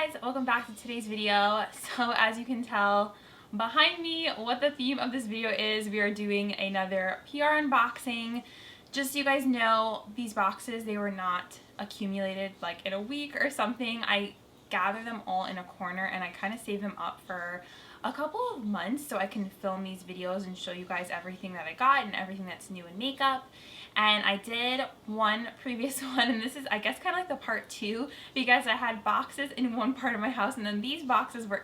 guys, welcome back to today's video. So as you can tell behind me what the theme of this video is, we are doing another PR unboxing. Just so you guys know, these boxes, they were not accumulated like in a week or something. I gathered them all in a corner and I kind of saved them up for a couple of months so I can film these videos and show you guys everything that I got and everything that's new in makeup. And I did one previous one, and this is I guess kind of like the part 2, because I had boxes in one part of my house and then these boxes were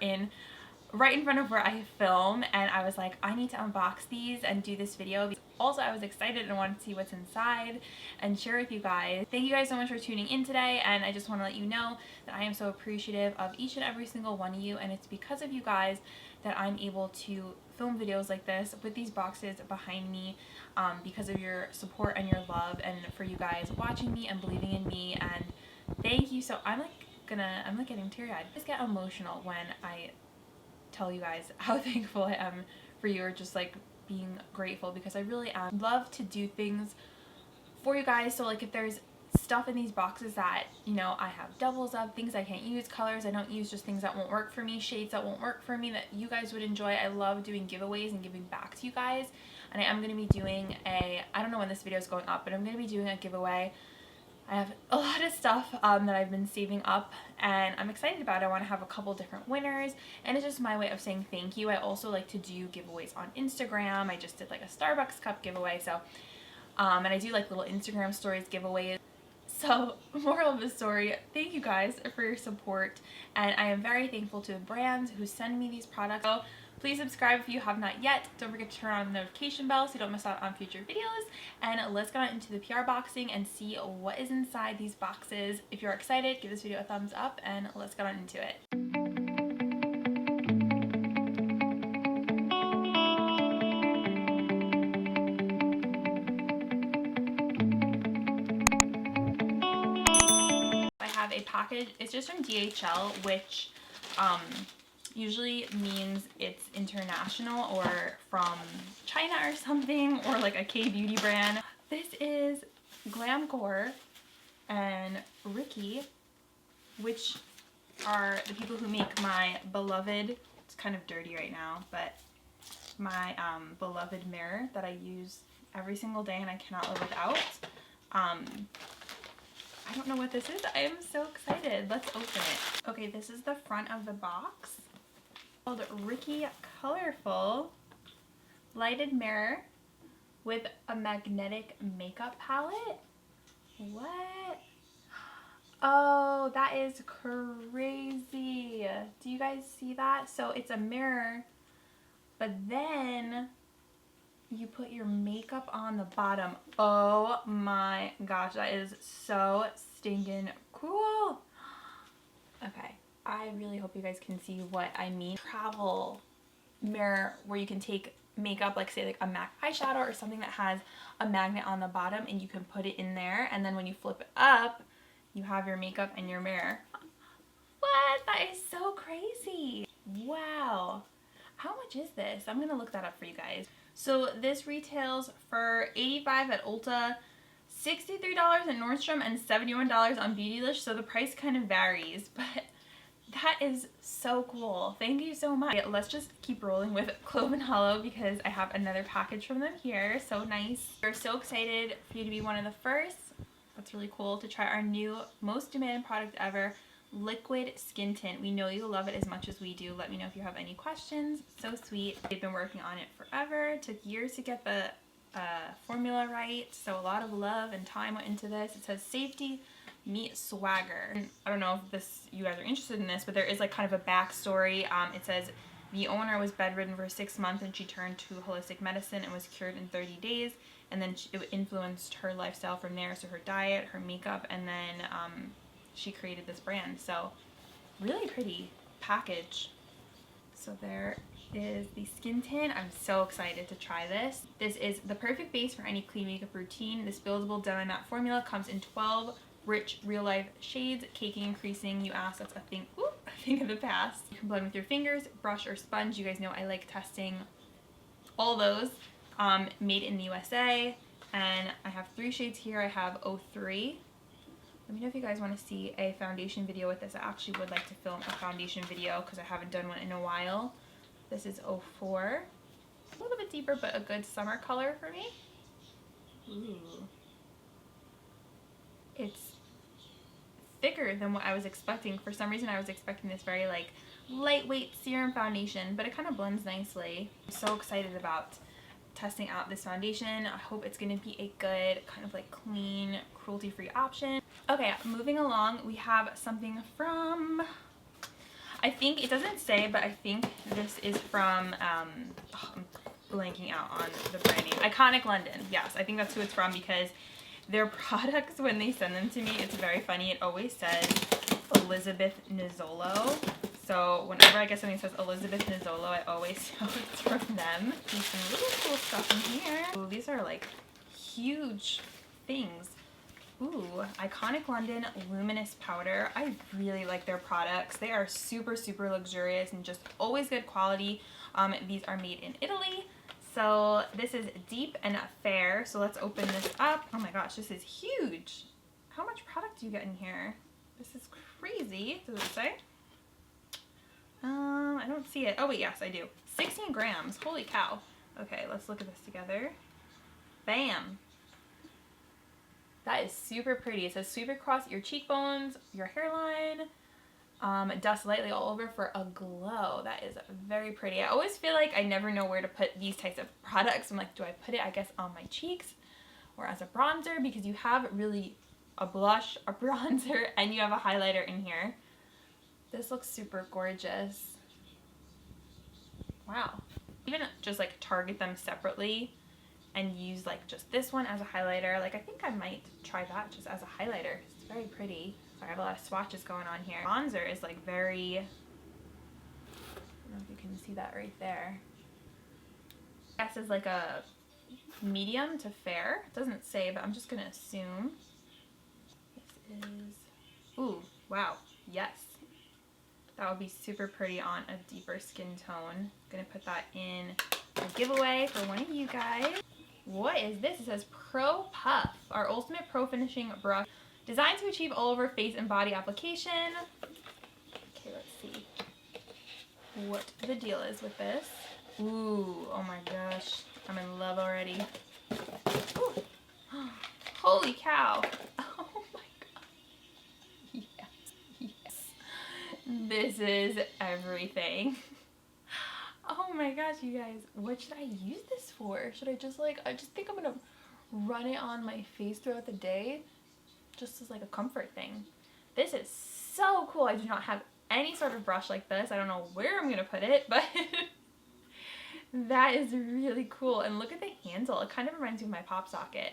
right in front of where I film, and I was like, I need to unbox these and do this video. Also, I was excited and wanted to see what's inside and share with you guys. Thank you guys so much for tuning in today, and I just want to let you know that I am so appreciative of each and every single one of you, and it's because of you guys that I'm able to film videos like this with these boxes behind me, because of your support and your love, and for you guys watching me and believing in me. And thank you. So I'm like getting teary-eyed. I just get emotional when I tell you guys how thankful I am for you, or just like being grateful, because I really am. Love to do things for you guys. So like if there's stuff in these boxes that, you know, I have doubles of, things I can't use, colors I don't use, just things that won't work for me, shades that won't work for me that you guys would enjoy. I love doing giveaways and giving back to you guys, and I am going to be doing I don't know when this video is going up, but I'm going to be doing a giveaway. I have a lot of stuff that I've been saving up and I'm excited about. I want to have a couple different winners, and it's just my way of saying thank you. I also like to do giveaways on Instagram. I just did like a Starbucks cup giveaway, so and I do like little Instagram stories giveaways. So, moral of the story, thank you guys for your support, and I am very thankful to the brands who send me these products. So please subscribe if you have not yet. Don't forget to turn on the notification bell so you don't miss out on future videos. And let's get on into the PR boxing and see what is inside these boxes. If you're excited, give this video a thumbs up and let's get on into it. A package. It's just from DHL, which usually means it's international or from China or something, or like a K-beauty brand. This is Glamcore and Ricky, which are the people who make my beloved, it's kind of dirty right now, but my beloved mirror that I use every single day and I cannot live without. I don't know what this is. I am so excited. Let's open it. Okay, this is the front of the box. Called Ricky Colorful Lighted Mirror with a magnetic makeup palette. What? Oh, that is crazy. Do you guys see that? So it's a mirror, but then you put your makeup on the bottom. Oh my gosh, that is so stinking cool. Okay, I really hope you guys can see what I mean. Travel mirror where you can take makeup, like say like a MAC eyeshadow or something that has a magnet on the bottom, and you can put it in there, and then when you flip it up, you have your makeup and your mirror. What? That is so crazy. Wow. How much is this? I'm gonna look that up for you guys. So this retails for $85 at Ulta, $63 at Nordstrom, and $71 on Beautylish, so the price kind of varies, but that is so cool. Thank you so much. Let's just keep rolling with Clove and Hollow because I have another package from them here. So nice. We're so excited for you to be one of the first. That's really cool, to try our new most demanded product ever, liquid skin tint. We know you'll love it as much as we do. Let me know if you have any questions. So sweet. They've been working on it forever. Took years to get the formula right, so a lot of love and time went into this. It says safety meet swagger. And I don't know if you guys are interested in this, but there is like kind of a backstory. It says the owner was bedridden for 6 months and she turned to holistic medicine and was cured in 30 days, and then it influenced her lifestyle from there, so her diet, her makeup, and then she created this brand. So really pretty package. So there is the skin tint. I'm so excited to try this. This is the perfect base for any clean makeup routine. This buildable demi matte formula comes in 12 rich real life shades. Caking and creasing, you asked, that's a thing of the past. You can blend with your fingers, brush, or sponge. You guys know I like testing all those. Made in the USA, and I have 3 shades here. I have 03, Let me know if you guys want to see a foundation video with this. I actually would like to film a foundation video because I haven't done one in a while. This is 04. A little bit deeper, but a good summer color for me. Ooh. It's thicker than what I was expecting. For some reason I was expecting this very like lightweight serum foundation, but it kind of blends nicely. I'm so excited about testing out this foundation. I hope it's going to be a good kind of like clean, cruelty-free option. Okay, moving along, we have something from, I think it doesn't say, but I think this is from I'm blanking out on the brand name. Iconic London. Yes, I think that's who it's from because their products, when they send them to me, it's very funny. It always says Elizabeth Nizzolo. So whenever I get something that says Elizabeth Nizzolo, I always know it's from them. There's some really cool stuff in here. Ooh, these are like huge things. Ooh, Iconic London Luminous Powder. I really like their products. They are super, super luxurious and just always good quality. These are made in Italy. So this is deep and fair. So let's open this up. Oh my gosh, this is huge. How much product do you get in here? This is crazy. Does it say? I don't see it. Oh wait, yes, I do. 16 grams. Holy cow. Okay, let's look at this together. Bam. That is super pretty. It says sweep across your cheekbones, your hairline. Dust lightly all over for a glow. That is very pretty. I always feel like I never know where to put these types of products. I'm like, do I put it, I guess, on my cheeks or as a bronzer? Because you have really a blush, a bronzer, and you have a highlighter in here. This looks super gorgeous. Wow. Even just like target them separately and use like just this one as a highlighter. Like I think I might try that just as a highlighter. It's very pretty. So I have a lot of swatches going on here. Bronzer is like very, I don't know if you can see that right there. This is like a medium to fair. It doesn't say, but I'm just gonna assume. This is, ooh, wow, yes. That would be super pretty on a deeper skin tone. Gonna put that in a giveaway for one of you guys. What is this? It says Pro Puff, our ultimate pro finishing brush, designed to achieve all over face and body application. Okay, let's see what the deal is with this. Ooh, oh my gosh, I'm in love already. Ooh. Holy cow. Oh my god. Yes, yes. This is everything. Oh my gosh, you guys, what should I use this for? Should I just like, I just think I'm gonna run it on my face throughout the day, just as like a comfort thing. This is so cool. I do not have any sort of brush like this. I don't know where I'm gonna put it, but that is really cool. And look at the handle. It kind of reminds me of my pop socket.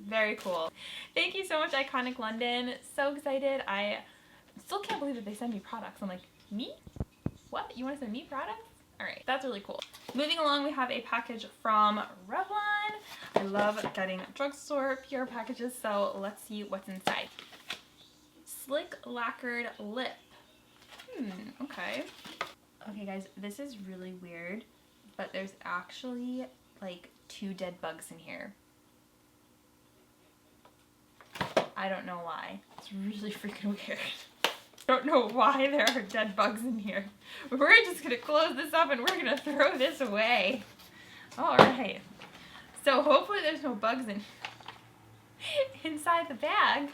Very cool. Thank you so much, Iconic London. So excited. I still can't believe that they send me products. I'm like, me? What? You want to send me products? Alright, that's really cool. Moving along, we have a package from Revlon. I love getting drugstore PR packages, so let's see what's inside. Slick lacquered lip. Okay. Okay guys, this is really weird, but there's actually like 2 dead bugs in here. I don't know why. It's really freaking weird. Don't know why there are dead bugs in here. We're just gonna close this up and we're gonna throw this away. Alright. So hopefully there's no bugs inside the bag.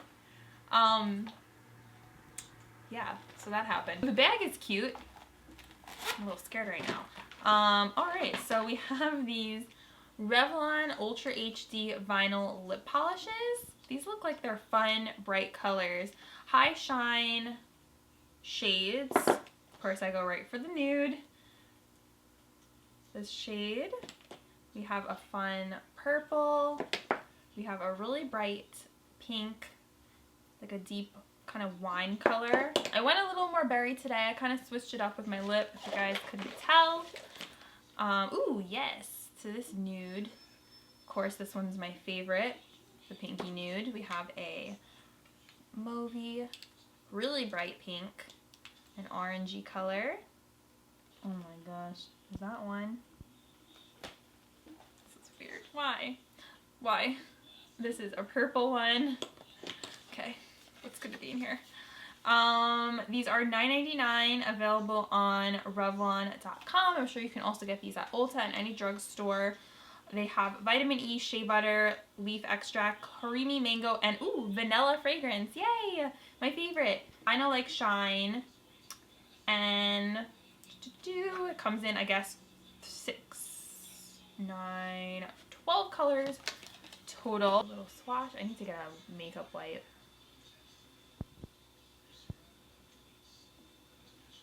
Yeah, so that happened. The bag is cute. I'm a little scared right now. Alright, so we have these Revlon Ultra HD Vinyl Lip Polishes. These look like they're fun, bright colors. High Shine shades. Of course, I go right for the nude. This shade. We have a fun purple. We have a really bright pink, like a deep kind of wine color. I went a little more berry today. I kind of switched it up with my lip, if you guys couldn't tell. Ooh, yes. So this nude. Of course, this one's my favorite. The pinky nude. We have a mauvey, really bright pink, an orangey color. Oh my gosh, is that one? This is weird. Why? Why? This is a purple one. Okay, What's gonna be in here? These are $9.99, available on Revlon.com. I'm sure you can also get these at Ulta and any drugstore. They have vitamin E, shea butter, leaf extract, creamy mango, and ooh, vanilla fragrance. Yay! My favorite. I know, like Shine. And it comes in, I guess, 6, 9, 12 colors total. A little swatch. I need to get a makeup wipe.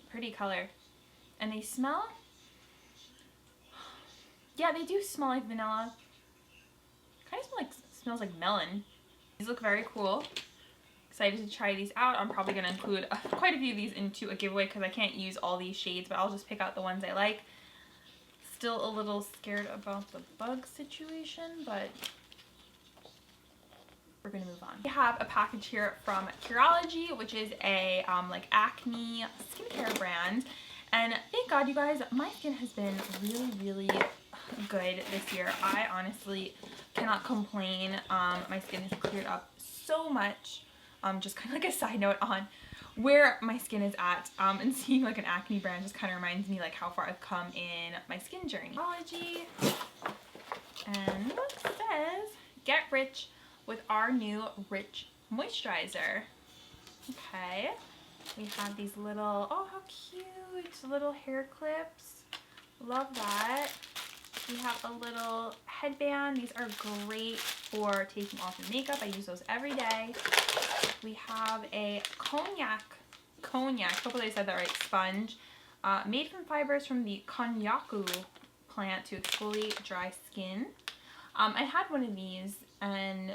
Pretty color. And they smell, yeah, they do smell like vanilla. Kind of smells like melon. These look very cool. Excited to try these out. I'm probably gonna include quite a few of these into a giveaway because I can't use all these shades, but I'll just pick out the ones I like. Still a little scared about the bug situation, but we're gonna move on. We have a package here from Neurology, which is a like acne skincare brand. And thank God, you guys, my skin has been really, really good this year. I honestly cannot complain. My skin has cleared up so much. Just kind of like a side note on where my skin is at, and seeing like an acne brand just kind of reminds me like how far I've come in my skin journey. Neurology, and look, it says get rich with our new Rich Moisturizer. Okay, we have these little, oh how cute, little hair clips. Love that. We have a little headband. These are great for taking off your makeup. I use those every day. We have a cognac, hopefully I said that right, sponge, made from fibers from the konjaku plant to exfoliate dry skin. I had one of these and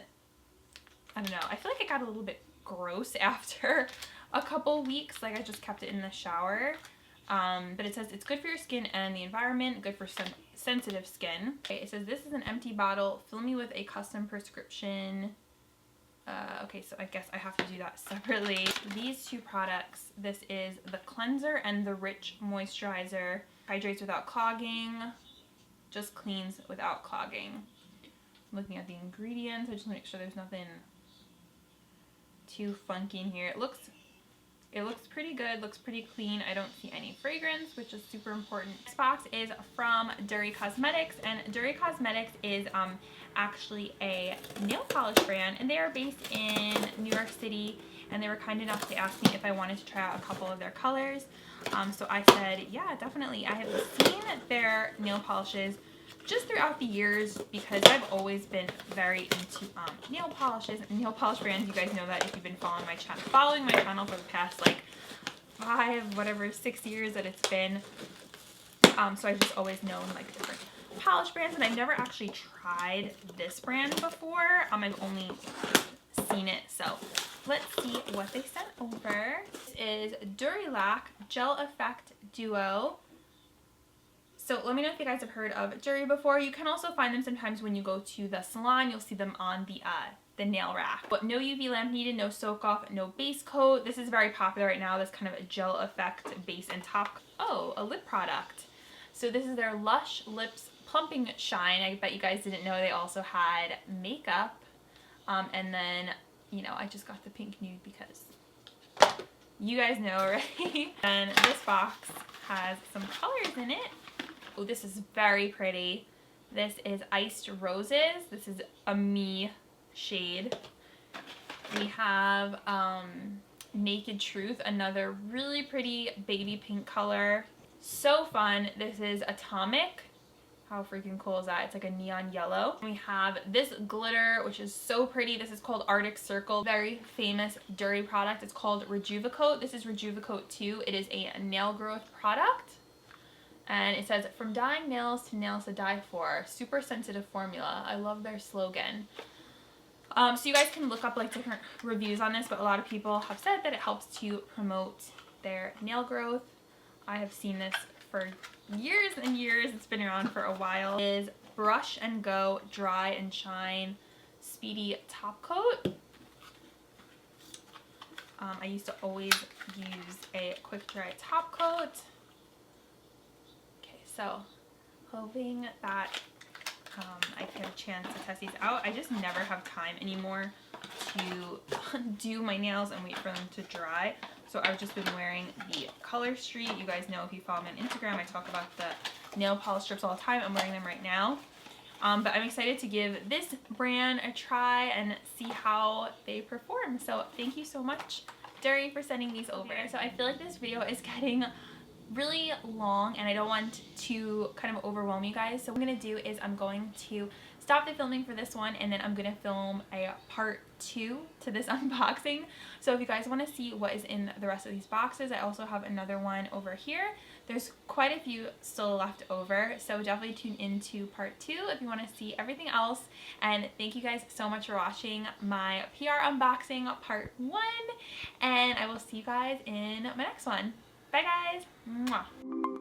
I don't know, I feel like it got a little bit gross after a couple weeks. Like I just kept it in the shower. But it says it's good for your skin and the environment, good for sensitive skin. Okay, it says this is an empty bottle, fill me with a custom prescription. Okay, so I guess I have to do that separately. These two products, this is the cleanser and the Rich Moisturizer. Hydrates without clogging, just cleans without clogging. I'm looking at the ingredients, I just want to make sure there's nothing too funky in here. It looks pretty good, looks pretty clean. I don't see any fragrance, which is super important. This box is from Dury Cosmetics, and Dury Cosmetics is actually a nail polish brand, and they are based in New York City, and they were kind enough to ask me if I wanted to try out a couple of their colors. So I said, yeah, definitely. I have seen their nail polishes just throughout the years because I've always been very into nail polishes and nail polish brands. You guys know that if you've been following my channel for the past like 6 years that it's been. So I've just always known like different polish brands, and I've never actually tried this brand before. I've only seen it. So let's see what they sent over. This is Durilac Gel Effect Duo. So let me know if you guys have heard of Dury before. You can also find them sometimes when you go to the salon. You'll see them on the nail rack. But no UV lamp needed, no soak off, no base coat. This is very popular right now. This kind of a gel effect base and top. Oh, a lip product. So this is their Lush Lips Plumping Shine. I bet you guys didn't know they also had makeup. And then, you know, I just got the pink nude because you guys know, right? And this box has some colors in it. Oh, this is very pretty. This is Iced Roses. This is a me shade. We have Naked Truth, another really pretty baby pink color. So fun. This is Atomic. How freaking cool is that? It's like a neon yellow. We have this glitter, which is so pretty. This is called Arctic Circle. Very famous Dury product. It's called Rejuvicoat. This is Rejuvicoat 2. It is a nail growth product. And it says, from dying nails to nails to die for, super sensitive formula. I love their slogan. So you guys can look up like different reviews on this, but a lot of people have said that it helps to promote their nail growth. I have seen this for years and years. It's been around for a while. It is Brush and Go Dry and Shine Speedy Top Coat. I used to always use a quick dry top coat. So, hoping that I get a chance to test these out. I just never have time anymore to do my nails and wait for them to dry. So I've just been wearing the Color Street. You guys know if you follow me on Instagram, I talk about the nail polish strips all the time. I'm wearing them right now. But I'm excited to give this brand a try and see how they perform. So thank you so much, Derry, for sending these over. So I feel like this video is getting really long and I don't want to kind of overwhelm you guys. So what I'm going to do is I'm going to stop the filming for this one and then I'm going to film a part 2 to this unboxing. So if you guys want to see what is in the rest of these boxes, I also have another one over here. There's quite a few still left over, so definitely tune into part 2 if you want to see everything else. And thank you guys so much for watching my PR unboxing part 1, and I will see you guys in my next one. Bye guys! Mwah.